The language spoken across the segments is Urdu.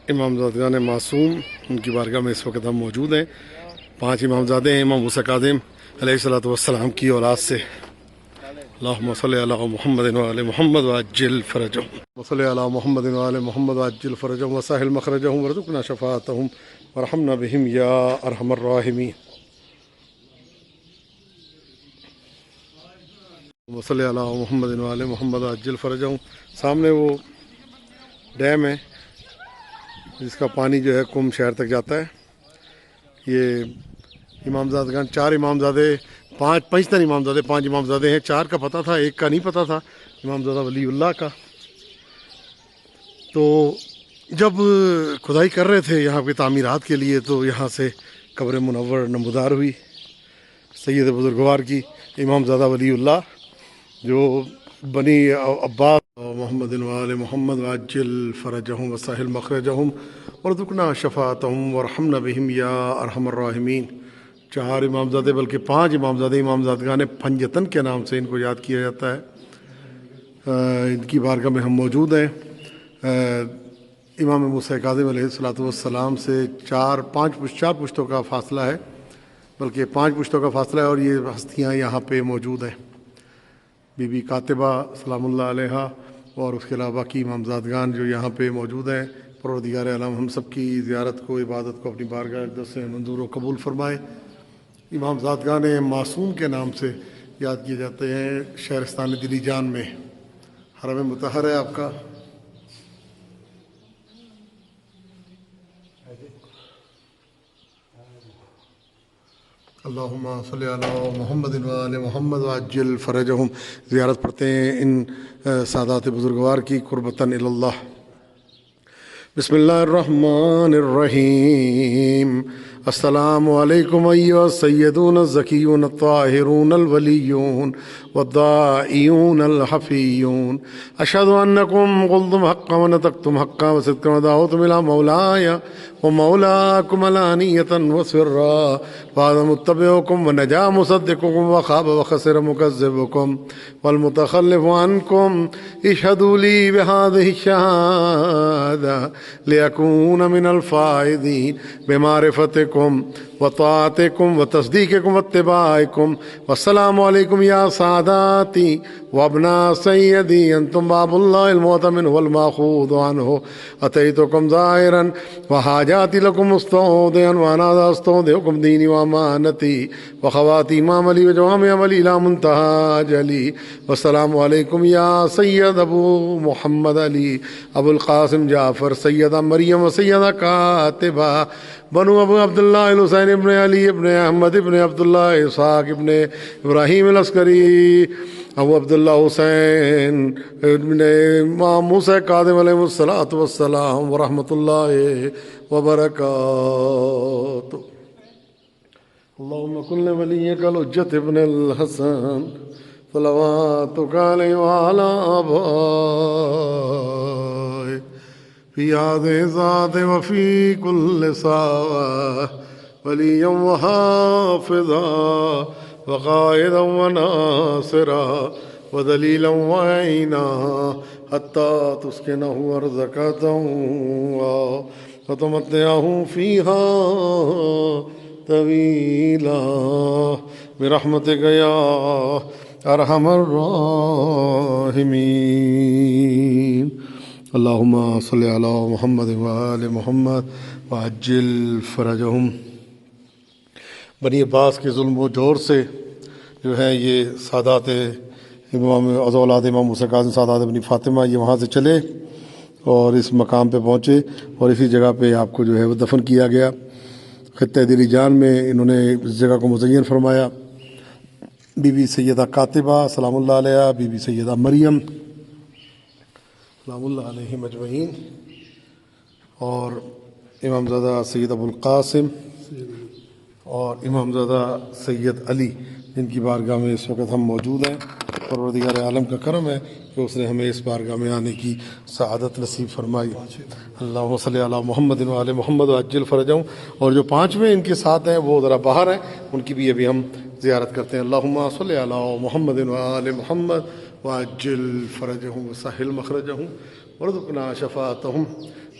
امامزادگان معصوم ان کی بارگاہ میں اس وقت ہم موجود ہیں. 5 امامزادے ہیں امام موسیٰ کاظم علیہ الصلوۃ والسلام کی اولاد سے. اللہم صلی علی محمد وعلی محمد وعجل فرجہم صلی علی محمد وعلی محمد وعجل فرجہم وسہل مخرجہم وارزقنا شفاعتہم وارحمنا بہم یا ارحم الراحمین. صلی علی محمد وعلی محمد وعجل فرجہم. سامنے وہ ڈیم ہے جس کا پانی جو ہے قم شہر تک جاتا ہے. یہ امامزادگان 4 امامزادے 5 امامزادے 5 امامزادے ہیں. 4 کا پتہ تھا، 1 کا نہیں پتہ تھا، امامزادہ ولی اللہ کا. تو جب کھدائی کر رہے تھے یہاں پہ تعمیرات کے لیے تو یہاں سے قبر منور نمودار ہوئی سید بزرگوار کی، امامزادہ ولی اللہ جو بنی عباس محمد وآل محمد وعجل فرجہم وسہل مخرجہم وارزقنا شفاعتہم وارحمنا بہم یا ارحم الراحمین. 4 امامزادے بلکہ 5 امامزادے امامزادگان پنجتن کے نام سے ان کو یاد کیا جاتا ہے. ان کی بارگاہ میں ہم موجود ہیں. امام موسیٰ کاظم علیہ الصلوۃ والسلام سے 4 پشتوں کا فاصلہ ہے، بلکہ 5 پشتوں کا فاصلہ ہے. اور یہ ہستیاں یہاں پہ موجود ہیں، بی بی کاتبہ سلام اللہ علیہا اور اس کے علاوہ باقی امامزادگان جو یہاں پہ موجود ہیں. پروردگار عالم ہم سب کی زیارت کو، عبادت کو اپنی بارگاہ اقدس سے منظور و قبول فرمائے. امامزادگان معصوم کے نام سے یاد کیے جاتے ہیں شہرستان دلی جان میں. حرم مطہر ہے آپ کا. اللہم صلی علی محمد وآل محمد وعجل فرجہم. زیارت پڑھتے ہیں ان سادات بزرگوار کی قربتاً الی اللہ. بسم اللہ الرحمن الرحیم. السلام علیکم ایھا السیدون الزکیون الطاہرون الولیون والداعیون الحفیون. اشہد انکم قلتم حقا ونطقتم حقا وصدقا ودعوتم الی مولاي ومولاکم علانیۃ وسرا فاز متبعکم ونجا مصدقکم وخاب وخسر مکذبکم والمتخلف عنکم. اشہدوا لی بہذہ الشہادہ لیکون من الفائزین بمعرفتکم وطاعتکم وتصدیقکم واتباعکم. والسلام علیکم یا ساداتی وابنا سیدی انتم باب اللہ المؤتمن والماخوذ عنہ. اتیتکم ظاہرا وحاجاتی لکم مستودعا وانا استودعکم دینی وامانتی وخواتیم عملی وجوامع عملی الی منتہا اجلی. والسلام علیکم یا سید ابو محمد علی ابو القاسم جعفر سیدہ مریم وسیدہ کاتبہ بنو ابو عبداللہ الحسین ابن علی ابن احمد ابن عبداللہ اسحاق ابن ابراہیم العسکری ابو عبداللہ حسین ابن امام موسیٰ کاظم علیہ الصلوۃ والسلام ورحمۃ اللہ وبرکاتہ. اللہم کن ولیک الحجۃ ابن الحسن صلواتک علیہ وعلی آبائہ فی هذه ذات وفی کل ساعة ولیا وحافظا وقائدا وناصرا ودلیلا وعینا حتی تسکنہ ارضک وتمتعہ فیہا طویلا برحمتک یا ارحم الراحمین. اللہم صلی علی محمد وآل محمد وعجل فرجہم. بنی عباس کے ظلم و جور سے جو ہے یہ سادات امام اولاد امام موسیٰ کاظم سادات بنی فاطمہ یہ وہاں سے چلے اور اس مقام پہ پہنچے اور اسی جگہ پہ آپ کو جو ہے وہ دفن کیا گیا. خطہ دلی جان میں انہوں نے اس جگہ کو مزین فرمایا. بی بی سیدہ کاتبہ سلام اللہ علیہ، بی بی سیدہ مریم سلام اللہ علیہ مجمعین، اور امامزادہ سید ابو القاسم اور امامزادہ سید علی جن کی بارگاہ میں اس وقت ہم موجود ہیں، پروردگار عالم کا کرم ہے کہ اس نے ہمیں اس بارگاہ میں آنے کی سعادت نصیب فرمائی۔ اللہم صلی علی محمد و آل محمد وعجل فرجہم۔ اور جو پانچویں ان کے ساتھ ہیں وہ ذرا باہر ہیں، ان کی بھی ابھی ہم زیارت کرتے ہیں۔ اللہم صلی علی محمد و آل محمد وعجل فرجہم وسہل مخرجہم وارزقنا شفاعتہم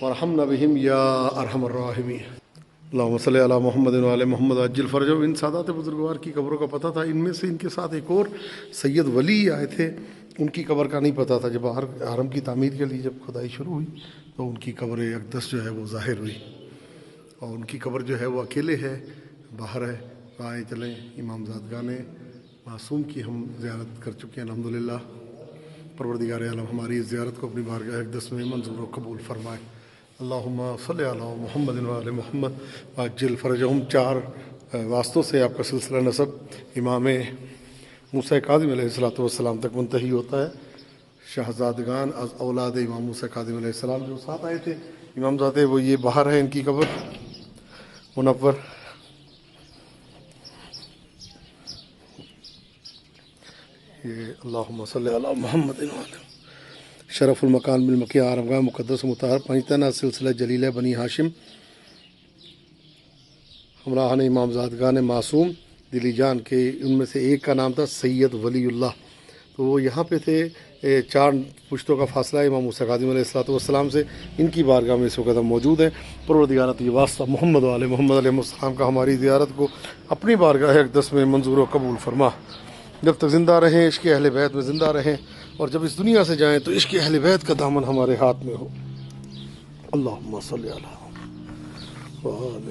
وارحمنا بہم یا ارحم الراحمین۔ اللہم صلی علی محمد و آل محمد وعجل فرجہم۔ ان سادات بزرگوار کی قبروں کا پتہ تھا، ان میں سے ان کے ساتھ ایک اور سید ولی آئے تھے، ان کی قبر کا نہیں پتہ تھا۔ جب حرم کی تعمیر کے لیے جب کھدائی شروع ہوئی تو ان کی قبر اقدس جو ہے وہ ظاہر ہوئی، اور ان کی قبر جو ہے وہ اکیلے ہے، باہر ہے۔ آئے چلیں امام زادگان معصوم کی ہم زیارت کر چکے ہیں الحمدللہ۔ پروردگار عالم ہماری اس زیارت کو اپنی بارگاہ اقدس میں منظور و قبول فرمائے۔ اللہم صلی علی محمد و آل محمد وعجل فرجہم۔ 4 واسطوں سے آپ کا سلسلہ نسب امام موسیٰ کاظم علیہ السلام تک منتہی ہوتا ہے۔ شہزادگان از اولاد امام موسیٰ کاظم علیہ السلام جو ساتھ آئے تھے امام زادے، وہ یہ باہر ہے ان کی قبر منور۔ یہ اللہم صلی علی محمد و آل شرف المکان بالمکیہ آرمگاہ مقدس مطہر پنجتنا سلسلہ جلیلہ بنی ہاشم، ہمراہان امام زادگان معصوم دلی جان کے ان میں سے ایک کا نام تھا سید ولی اللہ، تو وہ یہاں پہ تھے۔ 4 پشتوں کا فاصلہ ہے امام موسیٰ کاظم علیہ السلام سے، ان کی بارگاہ میں اس وقت ہم موجود ہیں۔ پروردگارت یہ واسطہ محمد و آل محمد علیہ السلام کا ہماری زیارت کو اپنی بارگاہ اقدس میں منظور و قبول فرما۔ جب تک زندہ رہیں عشق اہل بیت میں زندہ رہیں، اور جب اس دنیا سے جائیں تو عشق اہل بیت کا دامن ہمارے ہاتھ میں ہو۔ اللہم صلی علی وآل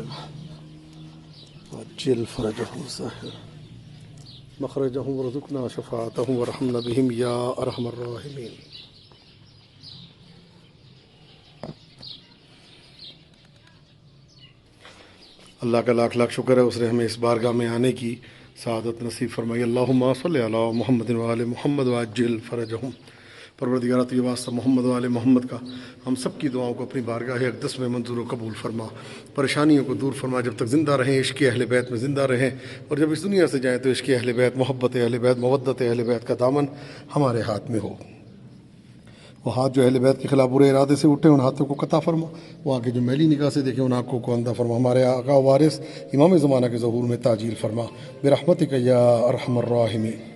وعجل فرجہم وسہل مخرجہم وارزقنا شفاعتہم وارحمنا بہم یا ارحم الراحمین۔ اللہ کا لاکھ لاکھ شکر ہے، اس نے ہمیں اس بارگاہ میں آنے کی سعادت نصیب فرمائی۔ اللہم صلی علی محمد و آل محمد وعجل فرجہم۔ پروردگارت یہ واسطہ محمد و آل محمد کا ہم سب کی دعاؤں کو اپنی بارگاہ اقدس میں منظور و قبول فرما، پریشانیوں کو دور فرما۔ جب تک زندہ رہیں عشق اہل بیت میں زندہ رہیں، اور جب اس دنیا سے جائیں تو عشق اہل بیت، محبت اہل بیت، مودت اہل بیت کا دامن ہمارے ہاتھ میں ہو۔ وہ ہاتھ جو اہل بیت کے خلاف برے ارادے سے اٹھے ان ہاتھوں کو قطع فرما، وہ آنکھیں جو میلی نگاہ سے دیکھیں ان آنکھوں کو اندھا فرما۔ ہمارے آقا و وارث امام زمانہ کے ظہور میں تعجیل فرما برحمتک یا ارحم الراحمین۔